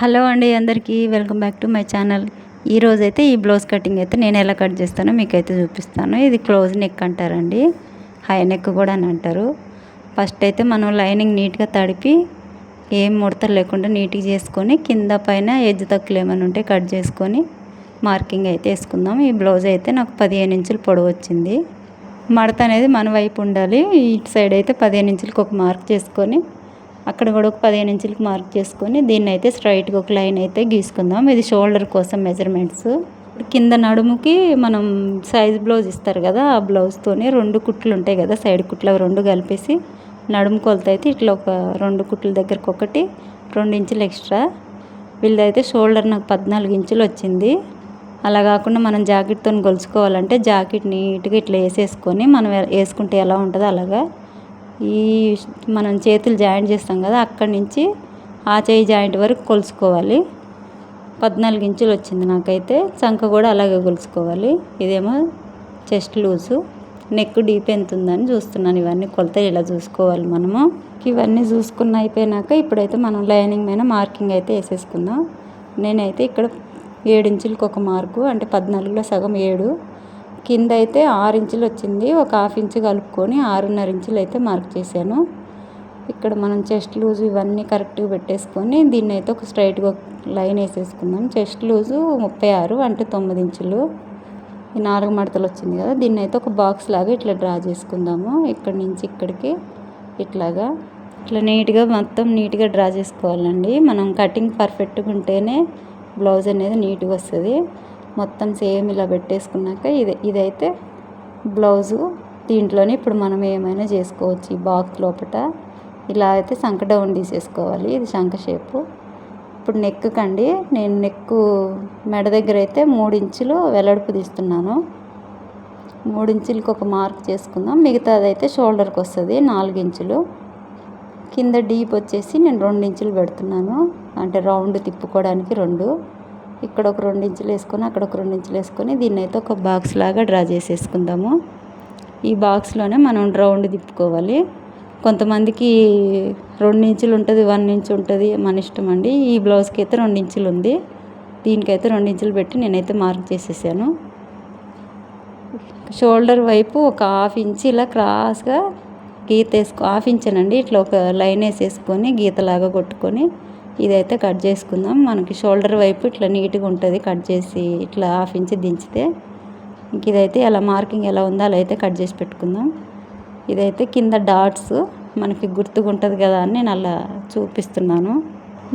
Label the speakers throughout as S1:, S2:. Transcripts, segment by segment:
S1: Hello అండి, అందరికీ welcome back to my channel. ఈరోజైతే ఈ బ్లౌజ్ కటింగ్ అయితే నేను ఎలా కట్ చేస్తానో మీకైతే చూపిస్తాను. ఇది క్లోజ్ నెక్ అంటారండి, హై నెక్ కూడా అని అంటారు. ఫస్ట్ అయితే మనం లైనింగ్ నీట్గా తడిపి ఏం ముడతలు లేకుండా నీట్గా చేసుకొని కింద పైన ఎడ్జ్ తక్కువ ఏమైనా ఉంటే కట్ చేసుకొని మార్కింగ్ అయితే వేసుకుందాం. ఈ బ్లౌజ్ అయితే నాకు 15 ఇంచులు పొడవు వచ్చింది. మడత అనేది మన వైపు ఉండాలి. ఇటు సైడ్ అయితే 15 ఇంచులకు ఒక మార్క్ చేసుకొని అక్కడ కూడా ఒక 15 ఇంచులకు మార్క్ చేసుకొని దీన్ని అయితే స్ట్రైట్గా ఒక లైన్ అయితే గీసుకుందాం. ఇది షోల్డర్ కోసం మెజర్మెంట్స్. కింద నడుముకి మనం సైజ్ బ్లౌజ్ ఇస్తారు కదా, ఆ బ్లౌజ్తోనే 2 కుట్లు ఉంటాయి కదా, సైడ్ కుట్లు అవి 2 కలిపేసి నడుము కొలత అయితే ఇట్లా ఒక 2 కుట్ల దగ్గరకు ఒకటి 2 ఇంచులు ఎక్స్ట్రా. వీళ్ళదైతే షోల్డర్ నాకు 14 ఇంచులు వచ్చింది. అలా కాకుండా మనం జాకెట్తో కొలుచుకోవాలంటే జాకెట్ నీట్గా ఇట్లా వేసేసుకొని మనం వేసుకుంటే ఎలా ఉంటుందో అలాగా ఈ మనం చేతులు జాయింట్ చేస్తాం కదా, అక్కడి నుంచి ఆ చేయి జాయింట్ వరకు కొలుచుకోవాలి. 14 ఇంచులు వచ్చింది నాకైతే. చంక కూడా అలాగే కొలుచుకోవాలి. ఇదేమో చెస్ట్ లూజు, నెక్ డీప్ ఎంత ఉందని చూస్తున్నాను. ఇవన్నీ కొలతలు ఇలా చూసుకోవాలి మనము. ఇవన్నీ చూసుకున్న అయిపోయినాక ఇప్పుడైతే మనం లైనింగ్ మీద మార్కింగ్ అయితే వేసేసుకుందాం. నేనైతే ఇక్కడ 7 ఇంచులకు ఒక మార్కు, అంటే 14లో సగం 7. కింద అయితే 6 ఇంచులు వచ్చింది. ఒక హాఫ్ ఇంచు కలుపుకొని 6.5 ఇంచులు అయితే మార్క్ చేశాను. ఇక్కడ మనం చెస్ట్ లూజు ఇవన్నీ కరెక్ట్గా పెట్టేసుకొని దీన్ని అయితే ఒక స్ట్రైట్గా లైన్ వేసేసుకుందాం. చెస్ట్ లూజు 36, అంటే 9 ఇంచులు. ఈ 4 మడతలు వచ్చింది కదా, దీన్ని అయితే ఒక బాక్స్ లాగా ఇట్లా డ్రా చేసుకుందాము. ఇక్కడి నుంచి ఇక్కడికి ఇట్లా నీట్గా మొత్తం నీట్గా డ్రా చేసుకోవాలండి. మనం కటింగ్ పర్ఫెక్ట్గా ఉంటేనే బ్లౌజ్ అనేది నీట్గా వస్తుంది. మొత్తం సేమ్ ఇలా పెట్టేసుకున్నాక ఇదైతే బ్లౌజు. దీంట్లోనే ఇప్పుడు మనం ఏమైనా చేసుకోవచ్చు. ఈ బాక్స్ లోపల ఇలా అయితే శంఖ డౌన్ తీసేసుకోవాలి. ఇది శంఖ షేపు. ఇప్పుడు నెక్ కండి, నేను నెక్ మెడ దగ్గర అయితే 3 ఇంచులు వెడల్పు తీస్తున్నాను. 3 ఇంచులకు ఒక మార్క్ చేసుకుందాం. మిగతాది అయితే షోల్డర్కి వస్తుంది 4 ఇంచులు. కింద డీప్ వచ్చేసి నేను 2 ఇంచులు పెడుతున్నాను, అంటే రౌండ్ తిప్పుకోవడానికి 2. ఇక్కడ ఒక 2 ఇంచులు వేసుకొని అక్కడ ఒక 2 ఇంచులు వేసుకొని దీన్ని అయితే ఒక బాక్స్ లాగా డ్రా చేసేసుకుందాము. ఈ బాక్స్లోనే మనం రౌండ్ తిప్పుకోవాలి. కొంతమందికి 2 ఇంచులు ఉంటుంది, 1 ఇంచు ఉంటుంది, మన ఇష్టం అండి. ఈ బ్లౌజ్కి అయితే 2 ఇంచులు ఉంది. దీనికైతే 2 ఇంచులు పెట్టి నేనైతే మార్క్ చేసేసాను. షోల్డర్ వైపు ఒక హాఫ్ ఇంచు ఇలా క్రాస్గా గీత హాఫ్ ఇంచేనండి, ఇట్లా ఒక లైన్ వేసేసుకొని గీతలాగా కొట్టుకొని ఇదైతే కట్ చేసుకుందాం. మనకి షోల్డర్ వైపు ఇట్లా నీట్గా ఉంటుంది. కట్ చేసి ఇట్లా హాఫ్ ఇంచ్ దించితే ఇంక ఇదైతే అలా మార్కింగ్ ఎలా ఉందో అలా అయితే కట్ చేసి పెట్టుకుందాం. ఇదైతే కింద డాట్స్ మనకి గుర్తుగా ఉంటుంది కదా అని నేను అలా చూపిస్తున్నాను.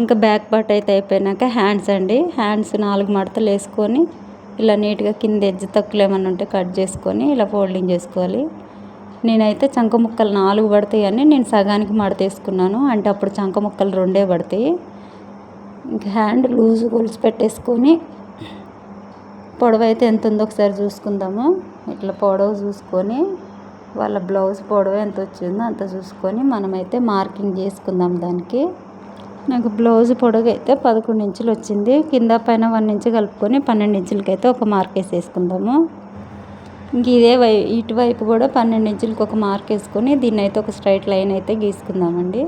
S1: ఇంకా బ్యాక్ పార్ట్ అయితే అయిపోయినాక హ్యాండ్స్ అండి. హ్యాండ్స్ 4 మడతలు వేసుకొని ఇలా నీట్గా కింద ఎడ్జ్ తక్కువ ఏమన్నా ఉంటే కట్ చేసుకొని ఇలా ఫోల్డింగ్ చేసుకోవాలి. నేనైతే చంక ముక్కలు 4 పడతాయి అని నేను సగానికి మడత వేసుకున్నాను, అంటే అప్పుడు చంక ముక్కలు 2 పడతాయి. ఇంకా హ్యాండ్ లూజ్ గొలుసు పెట్టేసుకొని పొడవు అయితే ఎంత ఉందో ఒకసారి చూసుకుందాము. ఇట్లా పొడవు చూసుకొని వాళ్ళ బ్లౌజ్ పొడవు ఎంత వచ్చిందో అంత చూసుకొని మనమైతే మార్కింగ్ చేసుకుందాం. దానికి నాకు బ్లౌజ్ పొడవు అయితే 11 ఇంచులు వచ్చింది. కింద పైన 1 ఇంచు కలుపుకొని 12 ఇంచులకైతే ఒక మార్క్ వేసేసుకుందాము. ఇంక ఇటువైపు కూడా 12 ఇంచులకు ఒక మార్క్ వేసుకొని దీన్ని అయితే ఒక స్ట్రైట్ లైన్ అయితే గీసుకుందామండి.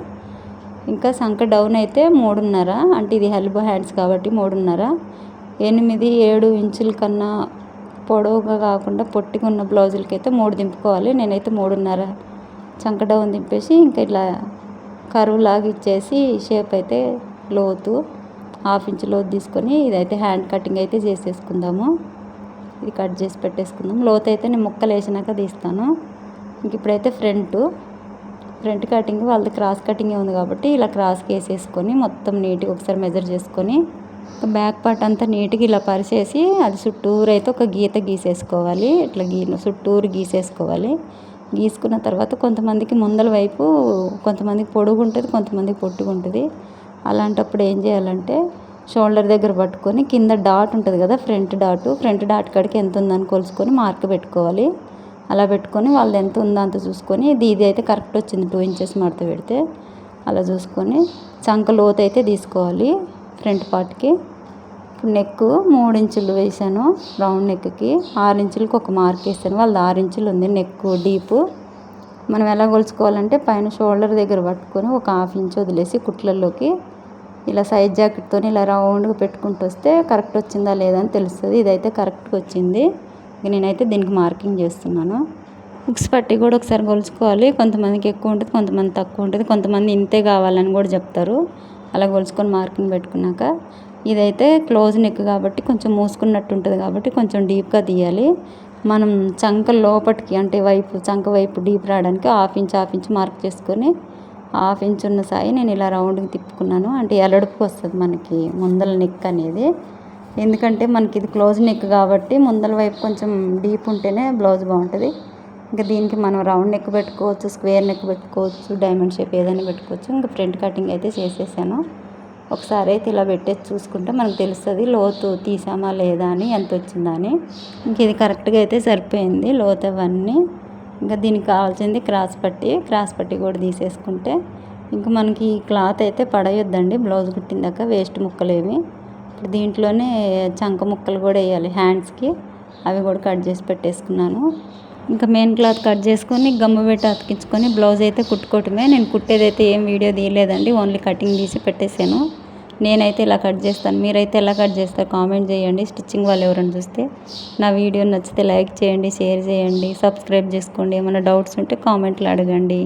S1: ఇంకా సంక డౌన్ అయితే 3.5, అంటే ఇది ఎల్బో హ్యాండ్స్ కాబట్టి 3.5. 8, 7 ఇంచుల కన్నా పొడవుగా కాకుండా పొట్టిగా ఉన్న బ్లౌజులకి అయితే 3 దింపుకోవాలి. నేనైతే 3.5 చంక డౌన్ దింపేసి ఇంకా ఇట్లా కరువు లాగా ఇచ్చేసి షేప్ అయితే లోతు హాఫ్ ఇంచు లోతు తీసుకొని ఇదైతే హ్యాండ్ కటింగ్ అయితే చేసేసుకుందాము. ఇది కట్ చేసి పెట్టేసుకుందాం. లోతు అయితే నేను ముక్కలు వేసినాక తీస్తాను. ఇంక ఇప్పుడైతే ఫ్రంట్ కటింగ్ వాళ్ళది క్రాస్ కటింగే ఉంది కాబట్టి ఇలా క్రాస్కి వేసేసుకొని మొత్తం నీట్గా ఒకసారి మెజర్ చేసుకొని బ్యాక్ పార్ట్ అంతా నీట్గా ఇలా పరిచేసి అది చుట్టూరు అయితే ఒక గీత గీసేసుకోవాలి. ఇట్లా చుట్టూరు గీసేసుకోవాలి. గీసుకున్న తర్వాత కొంతమందికి ముందల వైపు కొంతమందికి పొడుగు ఉంటుంది, కొంతమందికి పొట్టుగా ఉంటుంది. అలాంటప్పుడు ఏం చేయాలంటే షోల్డర్ దగ్గర పట్టుకొని కింద డాట్ ఉంటుంది కదా, ఫ్రంట్ డాట్ కాడికి ఎంత ఉందని కొలుసుకొని మార్క్ పెట్టుకోవాలి. అలా పెట్టుకొని వాళ్ళది ఎంత ఉందో అంత చూసుకొని ఇది అయితే కరెక్ట్ వచ్చింది 2 ఇంచెస్ మడత పెడితే అలా చూసుకొని చంక లోతు అయితే తీసుకోవాలి ఫ్రంట్ పార్ట్కి. ఇప్పుడు నెక్ 3 ఇంచులు వేసాను రౌండ్ నెక్కి. 6 ఇంచులకు ఒక మార్క్ వేసాను. వాళ్ళది 6 ఇంచులు ఉంది నెక్ డీపు. మనం ఎలా కొలుచుకోవాలంటే పైన షోల్డర్ దగ్గర పట్టుకొని ఒక హాఫ్ ఇంచ్ వదిలేసి కుట్లలోకి ఇలా సైడ్ జాకెట్తో ఇలా రౌండ్గా పెట్టుకుంటూ వస్తే కరెక్ట్ వచ్చిందా లేదా అని తెలుస్తుంది. ఇదైతే కరెక్ట్గా వచ్చింది. నేనైతే దీనికి మార్కింగ్ చేస్తున్నాను. హుక్స్ పట్టి కూడా ఒకసారి కొలుచుకోవాలి. కొంతమందికి ఎక్కువ ఉంటుంది, కొంతమంది తక్కువ ఉంటుంది, కొంతమంది ఇంతే కావాలని కూడా చెప్తారు. అలా కొలుచుకొని మార్కింగ్ పెట్టుకున్నాక ఇదైతే క్లోజ్ నెక్ కాబట్టి కొంచెం మూసుకున్నట్టు ఉంటుంది కాబట్టి కొంచెం డీప్గా తీయాలి. మనం చంక లోపటికి అంటే చంక వైపు డీప్ రావడానికి హాఫ్ ఇంచ్ మార్క్ చేసుకొని హాఫ్ ఇంచ్ ఉన్న సాయి నేను ఇలా రౌండ్కి తిప్పుకున్నాను. అంటే ఎలడుపుకి వస్తుంది మనకి ముందల నెక్ అనేది. ఎందుకంటే మనకి ఇది క్లోజ్ నెక్ కాబట్టి ముందల వైపు కొంచెం డీప్ ఉంటేనే బ్లౌజ్ బాగుంటుంది. ఇంకా దీనికి మనం రౌండ్ నెక్ పెట్టుకోవచ్చు, స్క్వేర్ నెక్ పెట్టుకోవచ్చు, డైమండ్ షేప్ ఏదైనా పెట్టుకోవచ్చు. ఇంకా ఫ్రంట్ కటింగ్ అయితే చేసేసాను. ఒకసారి అయితే ఇలా పెట్టేసి చూసుకుంటే మనకు తెలుస్తుంది లోతు తీసామా లేదా అని, ఎంత వచ్చిందా అని. ఇంక ఇది కరెక్ట్గా అయితే సరిపోయింది లోతు అవన్నీ. ఇంకా దీనికి కావాల్సింది క్రాస్ పట్టి కూడా తీసేసుకుంటే ఇంకా మనకి ఈ క్లాత్ అయితే పడేయొద్దండి బ్లౌజ్ కుట్టిందాక వేస్ట్ ముక్కలేమి. ఇప్పుడు దీంట్లోనే చంక ముక్కలు కూడా వేయాలి హ్యాండ్స్కి, అవి కూడా కట్ చేసి పెట్టేసుకున్నాను. ఇంకా మెయిన్ క్లాత్ కట్ చేసుకొని గమ్ము పెట్టి అతికించుకొని బ్లౌజ్ అయితే కుట్టుకోవటమే. నేను కుట్టేదైతే ఏం వీడియో తీయలేదండి, ఓన్లీ కటింగ్ తీసి పెట్టేశాను. నేనైతే ఇలా కట్ చేస్తాను. మీరైతే ఎలా కట్ చేస్తారు కామెంట్ చేయండి. స్టిచ్చింగ్ వాళ్ళు ఎవరైనా చూస్తే నా వీడియో నచ్చితే లైక్ చేయండి, షేర్ చేయండి, సబ్స్క్రైబ్ చేసుకోండి. ఏమైనా డౌట్స్ ఉంటే కామెంట్లో అడగండి.